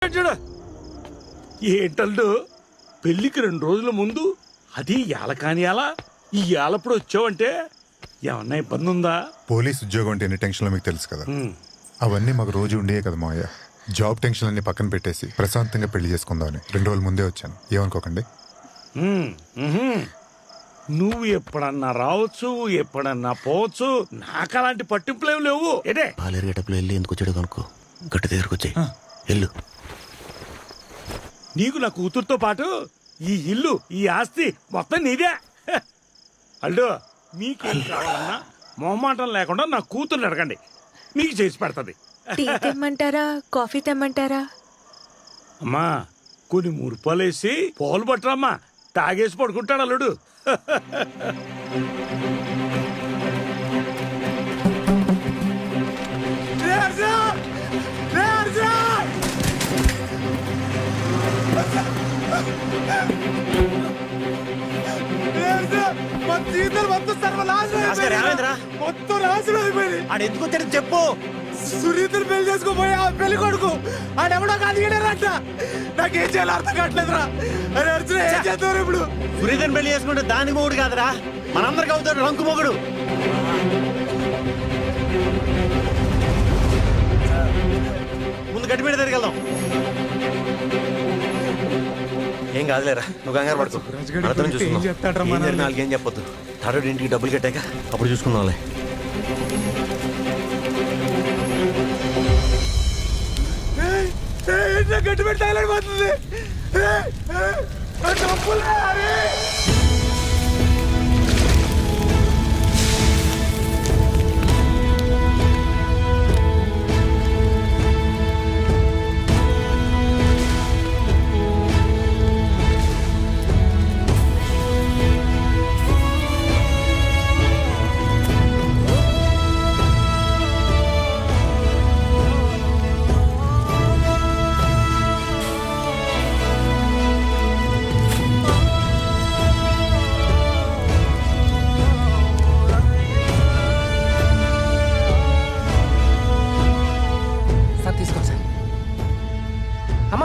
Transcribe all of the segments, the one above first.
చూడు ఏంటల్డు పెళ్లికి 2 రోజుల ముందు అది ఏల కాని ఎలా ఈ ఏలప్పుడు వచ్చావంటే ఏమన్నా ఇబ్బంది ఉందా? పోలీస్ ఉద్యోగం అంటే ఎన్ని టెన్షన్లో మీకు తెలుసు కదా. అవన్నీ మాకు రోజు ఉండేవి కదా మావయ్య. జాబ్ టెన్షన్ అన్ని పక్కన పెట్టేసి ప్రశాంతంగా పెళ్లి చేసుకుందామని 2 రోజుల ముందే వచ్చాను. ఏమనుకోకండి. నువ్వు ఎప్పుడన్నా రావచ్చు, ఎప్పుడన్నా పోవచ్చు. నాకు అలాంటి పట్టింపులేవు లేవు. ఏడే పాలేరు గెటప్లో వెళ్ళి ఎందుకు వచ్చాడు కనుక్కో. గట్టి దగ్గరకు వచ్చాయి వెళ్ళు. నీకు నా కూతురుతో పాటు ఈ ఇల్లు, ఈ ఆస్తి మొత్తం నీదే. అల్లు మీకేం కావాలన్నా మొహమాటం లేకుండా నా కూతుర్ని అడగండి, మీకు చేసి పెడతది. టీ తెమ్మంటారా, కాఫీ తెమ్మంటారా? అమ్మా కొన్ని మురుపాలేసి పాలు పట్టరమ్మా, తాగేసి పడుకుంటాడు అల్లుడు. మొత్తం రాజులు అయిపోయింది. ఆడెందుకు వచ్చాడు చెప్పు. సునీతను పెళ్లి చేసుకోపోయి ఆ పెళ్లి కొడుకు ఆడెవడో కాదిగడారంట. నాకేం చేయాలో అర్థం కావట్లేదురా. అరే అర్జున ఏం చేద్దాం ఇప్పుడు? సునీతను పెళ్లి చేసుకుంటే దాని మొగుడు కాదురా, మనందరికి అవుతాడు రంకు మొగుడు. ముందు గట్టి మీద తిరిగెళ్దాం. ఏం కాదులేరా, నువ్వు కంగారు పడుకో. నాలుగేం చెప్పొద్దు. తాడు ఇంటికి డబ్బులు కట్టాక అప్పుడు చూసుకుందాంలే. గట్టి పెట్టి తగలడిపోతుంది.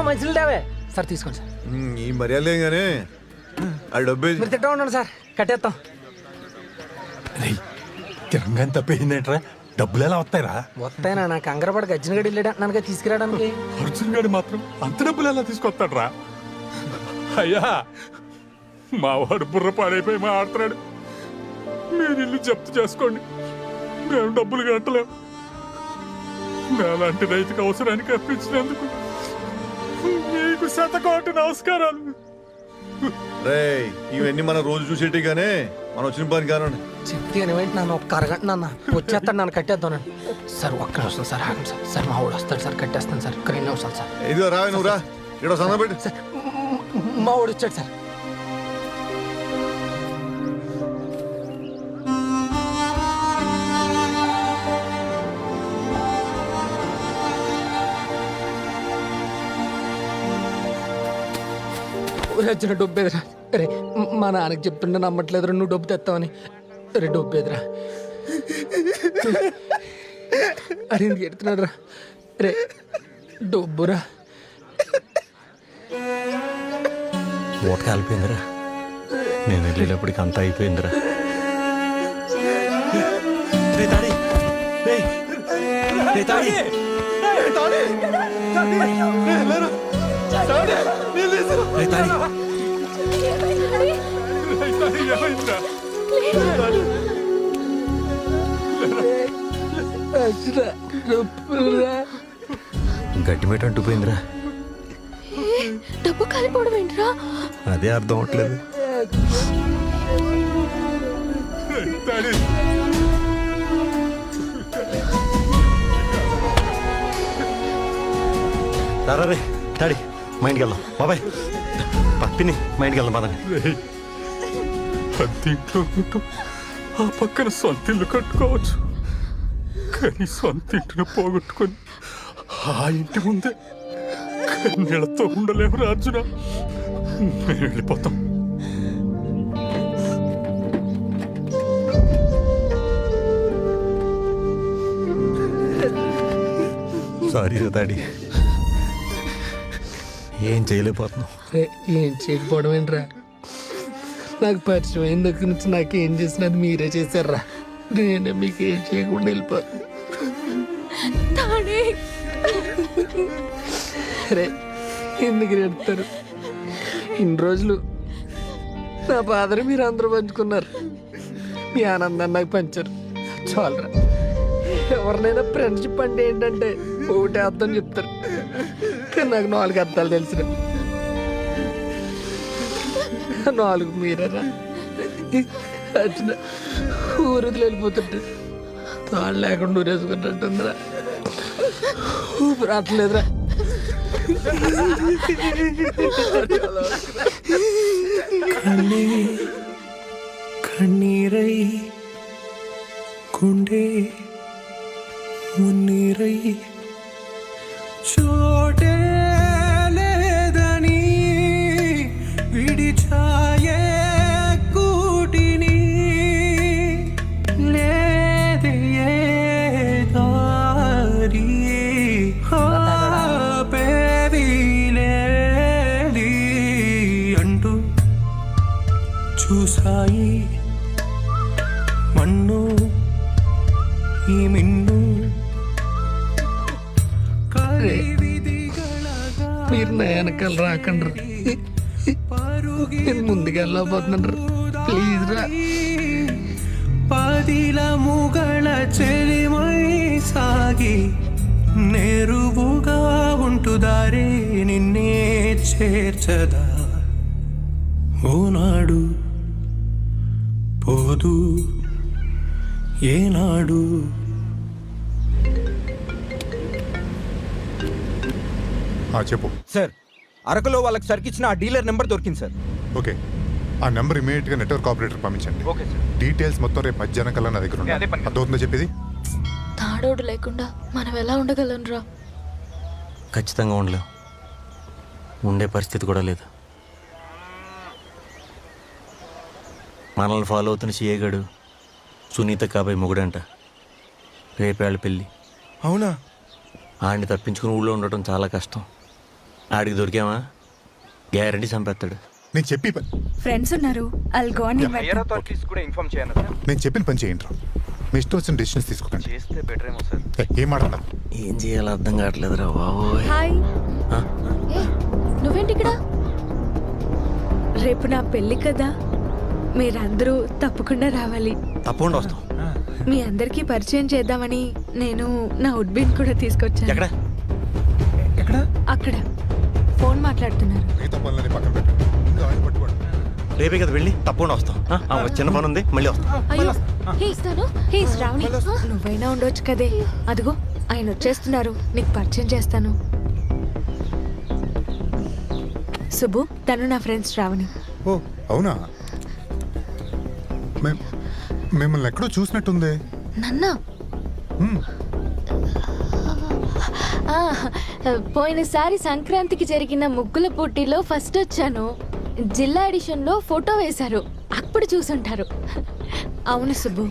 మంచిలు దేవే సార్, తీసుకోండి సార్. ఈ మర్యాద గానే ఆ డబ్బు మీరు తింటా ఉండండి సార్, కట్టేస్తాం. తిరంగా తప్పేందేంట్రా? డబ్బులు ఎలా వస్తాయిరా? వస్తాయినా నాకు అంగరపడి గజ్జిన గడి వెళ్ళాడు నన్ను తీసుకురావడానికి. అర్జున్ గారు మాత్రం అంత డబ్బులు ఎలా తీసుకొస్తాడ్రా? అయ్యా మా వాడు బుర్ర పాడైపోయి మా ఆడుతున్నాడు. మీరు ఇల్లు జప్తు చేసుకోండి, మేము డబ్బులు కట్టలేము. నాలాంటి రైతుకు అవసరానికి అప్పించినందుకు మీకు 100 నమస్కారాలు. ఇవన్నీ మనం రోజు చూసేటిగానే మనం వచ్చిన పని కానండి. చెప్తే వెంటనే నన్ను ఒక్క అరగంట నాన్న వచ్చేస్తాను, నన్ను కట్టేద్దాం సార్. ఒక్క నిమిషం సార్, ఆగండి సార్. సార్ మా వాడు వస్తాడు సార్, కట్టేస్తాను సార్. 2 నిమిషాలు సార్. ఇదిగో రా, నువ్వు రా. ఇక్కడ సంద పెట్టి సార్, మా వాడు వచ్చాడు సార్. వచ్చిన డబ్బు ఎదురా. రే మా నాన్నకి చెప్తుండే నమ్మట్లేదురా, నువ్వు డబ్బు తెస్తావని. రే డబ్బు ఎదురా. అరే ఎడుతున్నాడు రా. రే డబ్బురా. మూట కాలిపోయిందిరా, నేను వెళ్ళేటప్పటికి అంతా అయిపోయిందిరా. గట్టి మీద అంటుపోయిందిరా. డబ్బు కాలిపోవడం ఏంట్రా? అదే అర్థం అవట్లేదు. రే డాడీ మా ఇంటికి వెళ్దాం. బాబాయ్ పప్పిని మా ఇంటికి వెళ్దాం పదండి. అద్దెంట్లో ఉంటూ ఆ పక్కన సొంత ఇల్లు కట్టుకోవచ్చు, కానీ సొంత ఇంటిని పోగొట్టుకొని ఆ ఇంటి ముందే కన్నీళ్లతో ఉండలేము రాజున. మేము వెళ్ళిపోతాం. సారీ డాడీ, ఏం చేయలేకపోతున్నావు. రే, ఏం చేయకపోవడం ఏంట్రా? నాకు పరిచయం అయిన దగ్గర నుంచి నాకేం చేసినది మీరే చేశారా. నేనే మీకు ఏం చేయకుండా వెళ్ళిపోతాను. తాడే రే, ఎందుకు ఎడతారు? ఇన్ని రోజులు నా బాధని మీరు అందరూ పంచుకున్నారు, మీ ఆనందాన్ని నాకు పంచారు. చాలరా. ఎవరినైనా ఫ్రెండ్షిప్ అంటే ఏంటంటే ఒకటే అర్థం చెప్తారు, కానీ నాకు 4 అర్థాలు తెలిసిన 4 మీరేరా. వచ్చిన ఊరుదులు వెళ్ళిపోతుంటే తాళ్ళు లేకుండా ఊరేసుకున్నట్టుందిరా. ఊపిరి రావట్లేదురా. కన్నీరై గుండె మున్నీరై చోటే లేదని విడిచాయే కూటిని లేదే దారి ఆపేది లేది అంటూ చూసాయి మన్ను ఈ మిన్ను. మీరు నా వెనకాల రాకండ్రు, నేను ముందుకెళ్ళబోతున్నాను. ప్లీజ్ రా. పదిల ముగళ చెలిమై సాగి నేరువుగా ఉంటుదారే నిన్నే చేర్చదా. ఓనాడు పోదు ఏనాడు. చెప్పు. సార్, అరకులో వాళ్ళకి సరికిచ్చిన ఆ డీలర్ నెంబర్ దొరికింది సార్. ఓకే, ఆ నెంబర్ ఇమీడియట్గా నెట్వర్క్ ఆపరేటర్ పంపించండి. Okay sir. డీటెయిల్స్ మొత్తం రేపు మధ్యాహ్నం కల్లా నా దగ్గర ఉన్నాయి. అర్థమవుతుందో చెప్పేది? తాడోడు లేకుండా మనం ఎలా ఉండగలంరా? ఖచ్చితంగా ఉండలేం, ఉండే పరిస్థితి కూడా లేదు. మనల్ని ఫాలో అవుతున్న సిఏగాడు సునీత కాబోయే మొగుడంట. రేపేళ్ళ పెళ్ళి. అవునా? ఆడిని తప్పించుకుని ఊళ్ళో ఉండటం చాలా కష్టం. ఆడికి దొరికామా గ్యారంటీ చంపేస్తాడు. నేను చెప్పి ఫ్రెండ్స్ ఉన్నారు, I'll go and invite them. కూడా ఇన్ఫార్మ్ చేయండి సార్. నేను చెప్పిన పని చేయండి. మీ ఇష్టం వచ్చిన డెసిషన్స్ తీసుకోకండి. చేస్తే బెటర్ ఏమో సార్. ఏం మాట్లాడతాం? ఏం చేయాలో అర్థం కావట్లేదురా బాబోయ్. హాయ్. ఆ? ఏ, నువ్వేంటి ఇక్కడ? రేపు నా పెళ్ళి కదా, మీరందరూ తప్పకుండా రావాలి. తప్పకుండా వస్తాం. మీ అందరికీ పరిచయం చేద్దామని నేను నా ఉడ్బిన్ కూడా తీసుకొచ్చాను. ఎక్కడ? అక్కడ ఫోన్ మాట్లాడుతున్నారు. మిగతా పనులని పక్కన పెట్టండి. ముందు ఆయన పట్టుకోండి. రేపే కదా వెళ్ళి తప్పకుండా వస్తాం. ఒక చిన్న పని ఉంది, మళ్ళీ వస్తాం. అయ్యో, హే శ్రావణి, నువ్వైనా ఉండొచ్చు కదే. అదిగో ఆయన వచ్చేస్తున్నారు, నీకు పరిచయం చేస్తాను. సుబ్బు, తను నా ఫ్రెండ్ శ్రావణి. ఓ అవునా? మిమ్మల్ని ఎక్కడో చూసినట్టుంది. నన్నా? పోయినసారి సంక్రాంతికి జరిగిన ముగ్గుల పోటీలో ఫస్ట్ వచ్చాను. జిల్లా ఎడిషన్లో ఫోటో వేశారు, అప్పుడు చూసుంటారు. అవును సుబ్బు,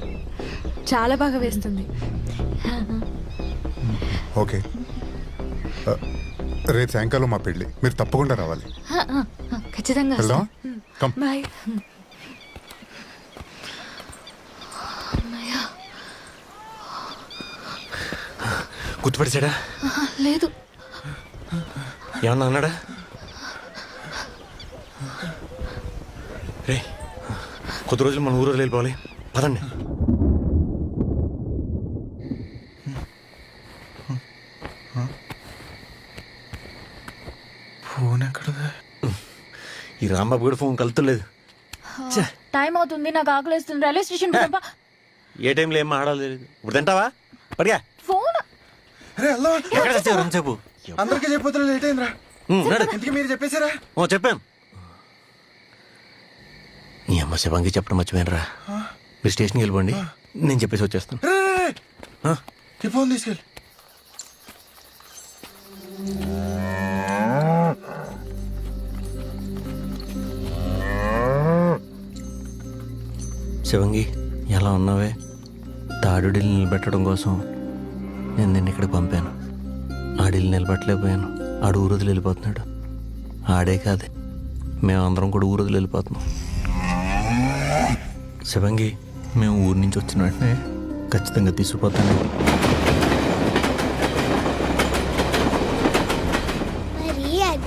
చాలా బాగా వేస్తుంది. ఓకే, రేపు సాయంకాలం మా పెళ్ళి, మీరు తప్పకుండా రావాలి. ఖచ్చితంగా వెళ్దాం. కమ్. బాయ్. గుర్తుపడిచాడా? లేదు. ఏమన్నా అన్నాడా? రే, కొద్ది రోజులు మన ఊరు వెళ్ళిపోవాలి, పదండి. ఫోన్ ఎక్కడదా? ఈ రాంబాబు కూడా ఫోన్ కలుతులేదు. టైం అవుతుంది, నాకు ఆకలిస్తుంది. రైల్వే స్టేషన్ ఏ టైంలో ఏం ఆడాలి తెలియదు. ఇప్పుడు తింటావా? పడిగా ఫోన్. అరే అల్లా, ఎక్కడ తెచ్చావు? రెండుసేపు అందరికీ చెప్పొద్దు, లేట్ అయిందిరా. ఇంతకీ మీరు చెప్పేశారా? చెప్పాను. నీ అమ్మ శివంగి చెప్పడం మర్చిపోయానరా. మీరు స్టేషన్కి వెళ్ళిపోండి, నేను చెప్పేసి వచ్చేస్తాను. ఈ ఫోన్ తీసుకెళ్ళి. శివంగి, ఎలా ఉన్నావే? తాడుడిని నిలబెట్టడం కోసం నేను నిన్న ఇక్కడికి పంపాను. ఆడిల్ని నిలబెట్టలేకపోయాను. ఆడు ఊరుదులు వెళ్ళిపోతున్నాడు. ఆడే కాదే మేమందరం కూడా ఊరు వదిలి వెళ్ళిపోతున్నాం. శివంగి మేము ఊరి నుంచి వచ్చిన వెంటనే ఖచ్చితంగా తీసుకుపోతాను.